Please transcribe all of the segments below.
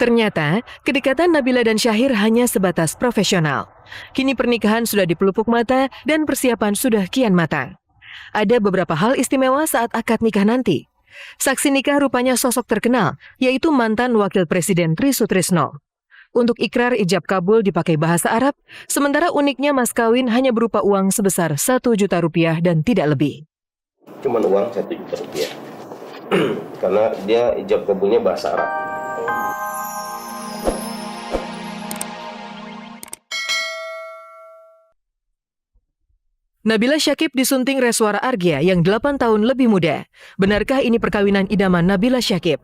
Ternyata, kedekatan Nabila dan Syahir hanya sebatas profesional. Kini pernikahan sudah dipelupuk mata dan persiapan sudah kian matang. Ada beberapa hal istimewa saat akad nikah nanti. Saksi nikah rupanya sosok terkenal, yaitu mantan Wakil Presiden Tri Sutrisno. Untuk ikrar ijab kabul dipakai bahasa Arab, sementara uniknya mas kawin hanya berupa uang sebesar 1 juta rupiah dan tidak lebih. Cuman uang 1 juta rupiah, karena dia ijab kabulnya bahasa Arab. Nabila Syakib disunting Reswara Argia yang 8 tahun lebih muda. Benarkah ini perkawinan idaman Nabila Syakib?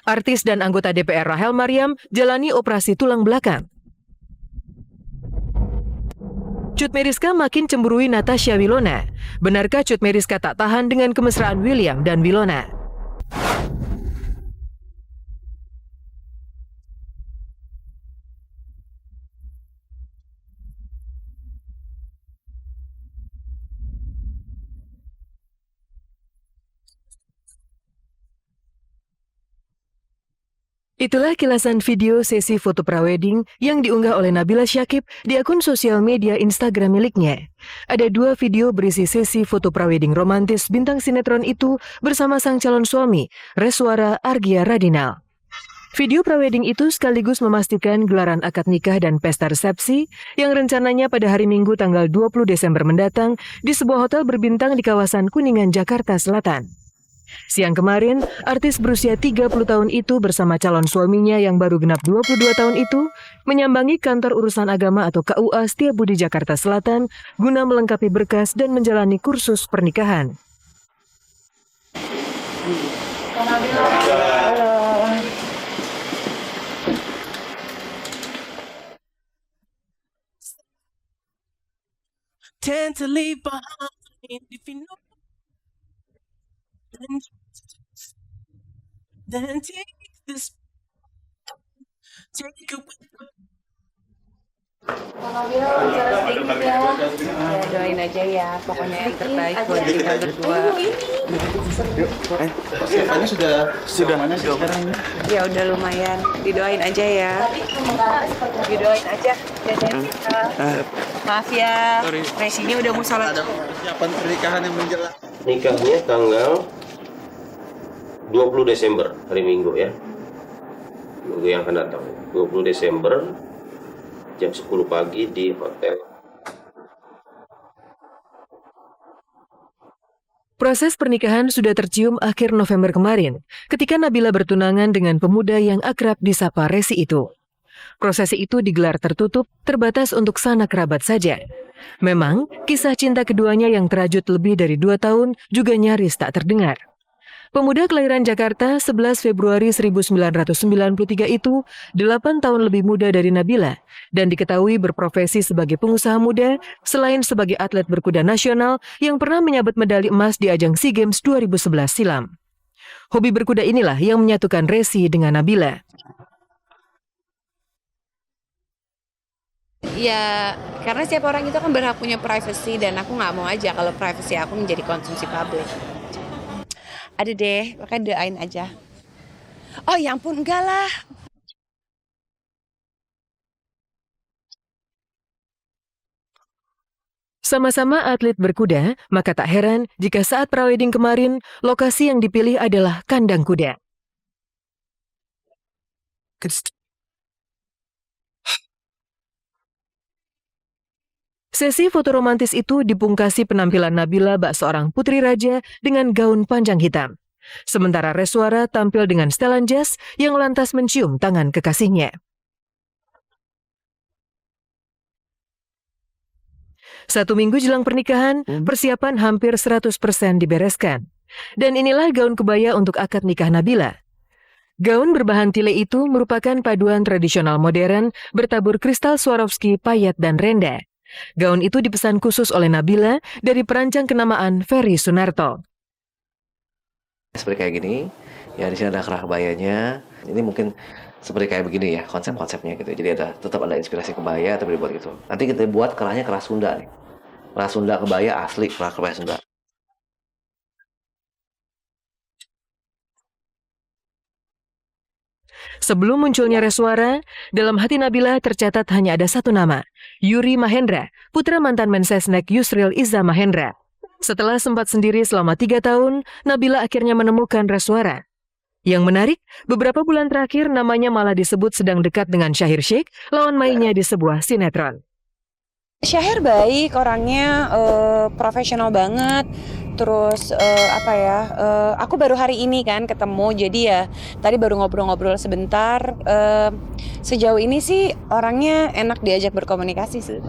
Artis dan anggota DPR Rachel Maryam jalani operasi tulang belakang. Cut Meyriska makin cemburui Natasha Wilona. Benarkah Cut Meyriska tak tahan dengan kemesraan William dan Wilona? Itulah kilasan video sesi foto prawedding yang diunggah oleh Nabila Syakib di akun sosial media Instagram miliknya. Ada 2 video berisi sesi foto prawedding romantis bintang sinetron itu bersama sang calon suami, Reswara Argia Radinal. Video prawedding itu sekaligus memastikan gelaran akad nikah dan pesta resepsi yang rencananya pada hari Minggu tanggal 20 Desember mendatang di sebuah hotel berbintang di kawasan Kuningan, Jakarta Selatan. Siang kemarin, artis berusia 30 tahun itu bersama calon suaminya yang baru genap 22 tahun itu menyambangi kantor urusan agama atau KUA Setiabudi Jakarta Selatan guna melengkapi berkas dan menjalani kursus pernikahan. Tend to leave behind if you know. Then take this. Take it with Doain aja ya, pokoknya yang terbaik buat kita berdua. Persiapannya sudah mana sih sekarang ini? Ya udah lumayan, didoain aja ya. Didoain aja. Maaf ya, Resinya udah mau sholat. Ada persiapan pernikahan yang menjelang. Nikahnya tanggal 20 Desember, hari Minggu ya. Minggu yang akan datang. 20 Desember jam 10 pagi di hotel. Proses pernikahan sudah tercium akhir November kemarin, ketika Nabila bertunangan dengan pemuda yang akrab disapa Resi itu. Prosesi itu digelar tertutup, terbatas untuk sanak kerabat saja. Memang, kisah cinta keduanya yang terajut lebih dari 2 tahun juga nyaris tak terdengar. Pemuda kelahiran Jakarta 11 Februari 1993 itu 8 tahun lebih muda dari Nabila dan diketahui berprofesi sebagai pengusaha muda selain sebagai atlet berkuda nasional yang pernah menyabet medali emas di ajang SEA Games 2011 silam. Hobi berkuda inilah yang menyatukan Resi dengan Nabila. Ya, karena setiap orang itu kan berhak punya privacy dan aku nggak mau aja kalau privacy aku menjadi konsumsi publik. Ada deh, makanya doain aja. Oh ya ampun, enggak lah. Sama-sama atlet berkuda, maka tak heran jika saat prawedding kemarin, lokasi yang dipilih adalah kandang kuda. Sesi foto romantis itu dipungkasi penampilan Nabila bak seorang putri raja dengan gaun panjang hitam. Sementara Reswara tampil dengan setelan jas yang lantas mencium tangan kekasihnya. Satu minggu jelang pernikahan, persiapan hampir 100% dibereskan. Dan inilah gaun kebaya untuk akad nikah Nabila. Gaun berbahan tile itu merupakan paduan tradisional modern bertabur kristal Swarovski, payet, dan renda. Gaun itu dipesan khusus oleh Nabila dari perancang kenamaan Ferry Sunarto. Seperti kayak gini, ya di sini ada kerah kebayanya. Ini mungkin seperti kayak begini ya konsepnya gitu. Jadi tetap ada inspirasi kebaya tapi dibuat gitu. Nanti kita buat kerahnya kerah Sunda nih. Kerah Sunda kebaya asli, kerah kebaya Sunda. Sebelum munculnya Reswara, dalam hati Nabila tercatat hanya ada satu nama, Yuri Mahendra, putra mantan Mensesnek Yusril Iza Mahendra. Setelah sempat sendiri selama 3 tahun, Nabila akhirnya menemukan Reswara. Yang menarik, beberapa bulan terakhir namanya malah disebut sedang dekat dengan Syahir Sheikh, lawan mainnya di sebuah sinetron. Syahir baik, orangnya profesional banget. Terus aku baru hari ini kan ketemu, jadi ya tadi baru ngobrol-ngobrol sebentar. Sejauh ini sih orangnya enak diajak berkomunikasi sih.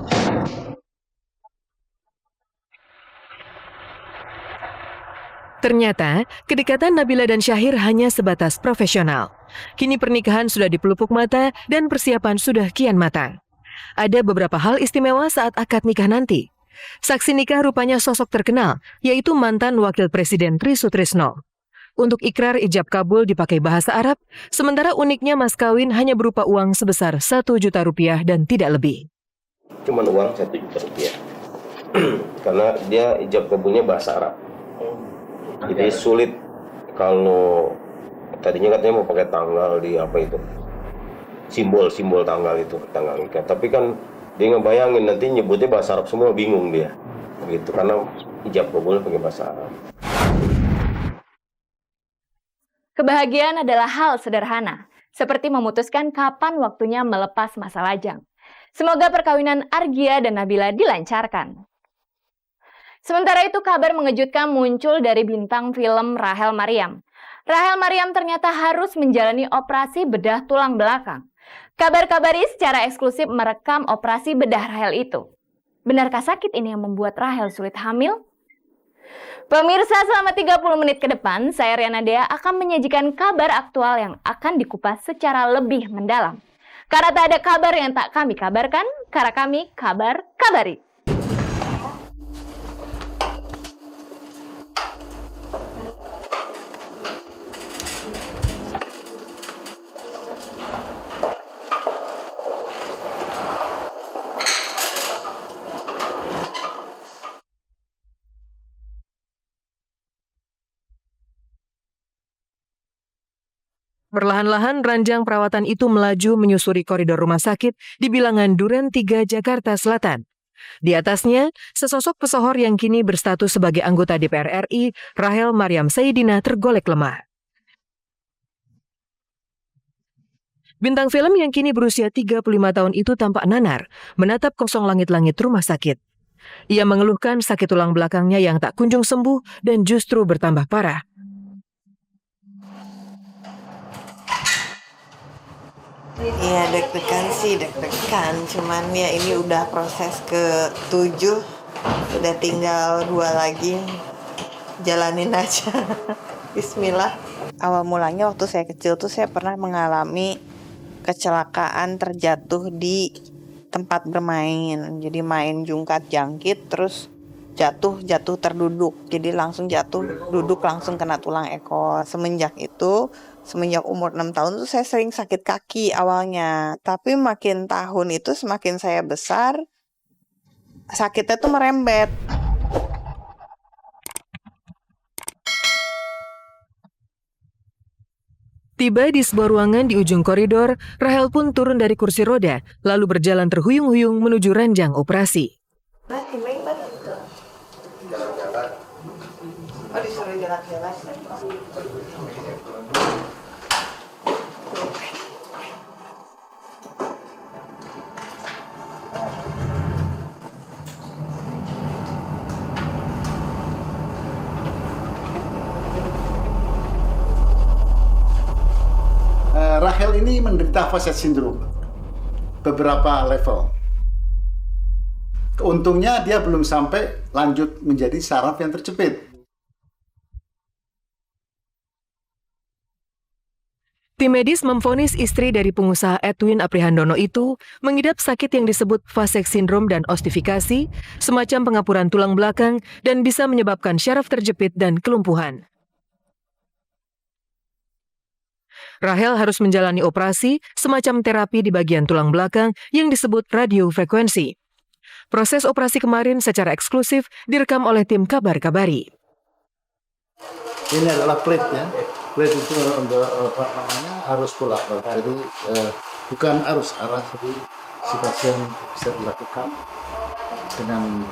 Ternyata, kedekatan Nabila dan Syahir hanya sebatas profesional. Kini pernikahan sudah dipelupuk mata dan persiapan sudah kian matang. Ada beberapa hal istimewa saat akad nikah nanti. Saksi nikah rupanya sosok terkenal, yaitu mantan Wakil Presiden Tri Sutrisno. Untuk ikrar ijab kabul dipakai bahasa Arab, sementara uniknya mas kawin hanya berupa uang sebesar 1 juta rupiah dan tidak lebih. Cuman uang 1 juta rupiah. Karena dia ijab kabulnya bahasa Arab. Jadi sulit kalau tadinya katanya mau pakai tanggal di apa itu. Simbol tanggal itu, tanggal nikah. Tapi kan dia ngebayangin nanti nyebutnya bahasa Arab semua, bingung dia. Gitu, karena ijab kabul pakai bahasa Arab. Kebahagiaan adalah hal sederhana, seperti memutuskan kapan waktunya melepas masa lajang. Semoga perkawinan Argia dan Nabila dilancarkan. Sementara itu, kabar mengejutkan muncul dari bintang film Rachel Maryam. Rachel Maryam ternyata harus menjalani operasi bedah tulang belakang. Kabar-kabari secara eksklusif merekam operasi bedah Rachel itu. Benarkah sakit ini yang membuat Rachel sulit hamil? Pemirsa, selama 30 menit ke depan, saya Riana Dea akan menyajikan kabar aktual yang akan dikupas secara lebih mendalam. Karena tak ada kabar yang tak kami kabarkan, karena kami kabar-kabari. Perlahan-lahan ranjang perawatan itu melaju menyusuri koridor rumah sakit di bilangan Duren 3, Jakarta Selatan. Di atasnya, sesosok pesohor yang kini berstatus sebagai anggota DPR RI, Rachel Maryam Saidina, tergolek lemah. Bintang film yang kini berusia 35 tahun itu tampak nanar, menatap kosong langit-langit rumah sakit. Ia mengeluhkan sakit tulang belakangnya yang tak kunjung sembuh dan justru bertambah parah. Iya, deg-degan, cuman ya ini udah proses ke-7, udah tinggal 2 lagi, jalanin aja. Bismillah. Awal mulanya waktu saya kecil tuh saya pernah mengalami kecelakaan terjatuh di tempat bermain. Jadi main jungkat jangkit terus jatuh terduduk. Jadi langsung jatuh, duduk langsung kena tulang ekor. Semenjak umur 6 tahun tuh saya sering sakit kaki awalnya. Tapi makin tahun itu semakin saya besar, sakitnya tuh merembet. Tiba di sebuah ruangan di ujung koridor, Rachel pun turun dari kursi roda, lalu berjalan terhuyung-huyung menuju ranjang operasi. Oh, disuruh jalan-jalan. Rachel ini menderita Facet Syndrome beberapa level. Untungnya dia belum sampai lanjut menjadi saraf yang terjepit. Tim medis memvonis istri dari pengusaha Edwin Aprihandono itu mengidap sakit yang disebut Facet Syndrome dan ostifikasi, semacam pengapuran tulang belakang dan bisa menyebabkan syaraf terjepit dan kelumpuhan. Rachel harus menjalani operasi semacam terapi di bagian tulang belakang yang disebut radiofrekuensi. Proses operasi kemarin secara eksklusif direkam oleh tim kabar-kabari. Ini adalah plate ya. plate itu apa namanya harus pulang. Jadi bukan arus arah, jadi si pasien bisa dilakukan dengan